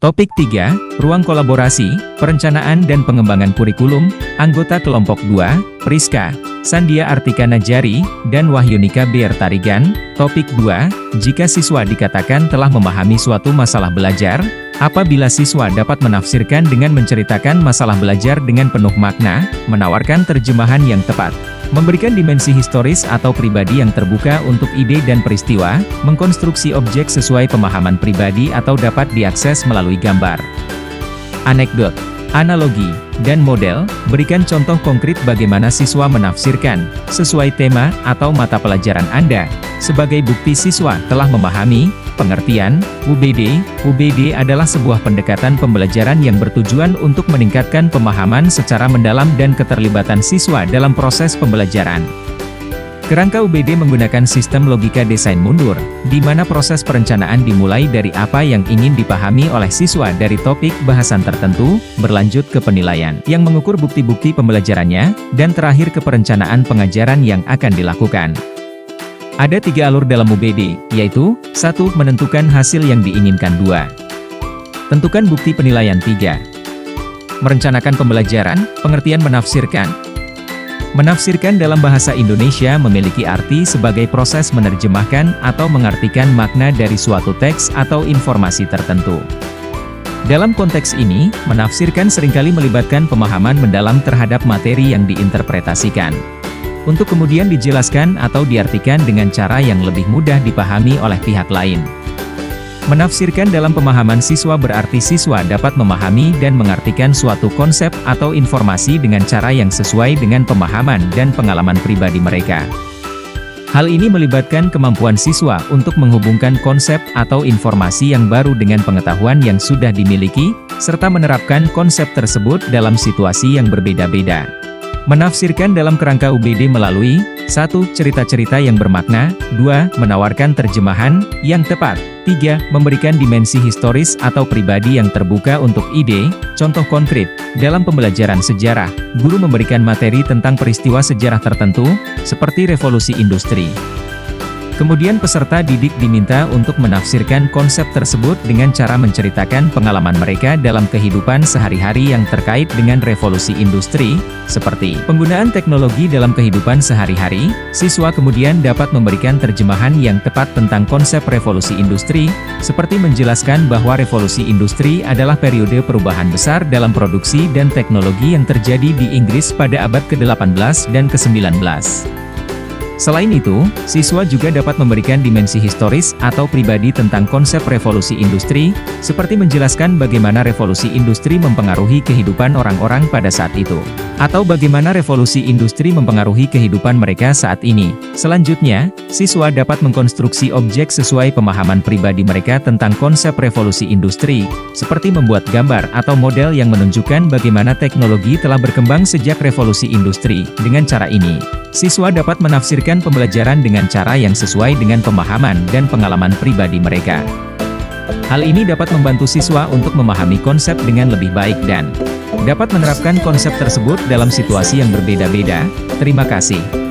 Topik 3, Ruang Kolaborasi, Perencanaan dan Pengembangan Kurikulum, anggota kelompok 2, Priska, Sandia Artika Najari, dan Wahyunika Bir Tarigan. Topik 2, jika siswa dikatakan telah memahami suatu masalah belajar, apabila siswa dapat menafsirkan dengan menceritakan masalah belajar dengan penuh makna, menawarkan terjemahan yang tepat, memberikan dimensi historis atau pribadi yang terbuka untuk ide dan peristiwa, mengkonstruksi objek sesuai pemahaman pribadi atau dapat diakses melalui gambar, anekdot, analogi, dan model, berikan contoh konkret bagaimana siswa menafsirkan, sesuai tema atau mata pelajaran Anda. Sebagai bukti siswa telah memahami, pengertian, UBD. UBD adalah sebuah pendekatan pembelajaran yang bertujuan untuk meningkatkan pemahaman secara mendalam dan keterlibatan siswa dalam proses pembelajaran. Kerangka UBD menggunakan sistem logika desain mundur, di mana proses perencanaan dimulai dari apa yang ingin dipahami oleh siswa dari topik bahasan tertentu, berlanjut ke penilaian, yang mengukur bukti-bukti pembelajarannya, dan terakhir ke perencanaan pengajaran yang akan dilakukan. Ada 3 alur dalam UBD, yaitu, 1. Menentukan hasil yang diinginkan. 2. Tentukan bukti penilaian. 3. Merencanakan pembelajaran, pengertian menafsirkan. Menafsirkan dalam bahasa Indonesia memiliki arti sebagai proses menerjemahkan atau mengartikan makna dari suatu teks atau informasi tertentu. Dalam konteks ini, menafsirkan seringkali melibatkan pemahaman mendalam terhadap materi yang diinterpretasikan, untuk kemudian dijelaskan atau diartikan dengan cara yang lebih mudah dipahami oleh pihak lain. Menafsirkan dalam pemahaman siswa berarti siswa dapat memahami dan mengartikan suatu konsep atau informasi dengan cara yang sesuai dengan pemahaman dan pengalaman pribadi mereka. Hal ini melibatkan kemampuan siswa untuk menghubungkan konsep atau informasi yang baru dengan pengetahuan yang sudah dimiliki, serta menerapkan konsep tersebut dalam situasi yang berbeda-beda. Menafsirkan dalam kerangka UBD melalui 1. Cerita-cerita yang bermakna. 2. Menawarkan terjemahan yang tepat. 3. Memberikan dimensi historis atau pribadi yang terbuka untuk ide. Contoh konkret, dalam pembelajaran sejarah, guru memberikan materi tentang peristiwa sejarah tertentu, seperti revolusi industri. Kemudian peserta didik diminta untuk menafsirkan konsep tersebut dengan cara menceritakan pengalaman mereka dalam kehidupan sehari-hari yang terkait dengan revolusi industri, seperti penggunaan teknologi dalam kehidupan sehari-hari. Siswa kemudian dapat memberikan terjemahan yang tepat tentang konsep revolusi industri, seperti menjelaskan bahwa revolusi industri adalah periode perubahan besar dalam produksi dan teknologi yang terjadi di Inggris pada abad ke-18 dan ke-19. Selain itu, siswa juga dapat memberikan dimensi historis atau pribadi tentang konsep revolusi industri, seperti menjelaskan bagaimana revolusi industri mempengaruhi kehidupan orang-orang pada saat itu, atau bagaimana revolusi industri mempengaruhi kehidupan mereka saat ini. Selanjutnya, siswa dapat mengkonstruksi objek sesuai pemahaman pribadi mereka tentang konsep revolusi industri, seperti membuat gambar atau model yang menunjukkan bagaimana teknologi telah berkembang sejak revolusi industri. Dengan cara ini, siswa dapat menafsirkan pembelajaran dengan cara yang sesuai dengan pemahaman dan pengalaman pribadi mereka. Hal ini dapat membantu siswa untuk memahami konsep dengan lebih baik dan dapat menerapkan konsep tersebut dalam situasi yang berbeda-beda. Terima kasih.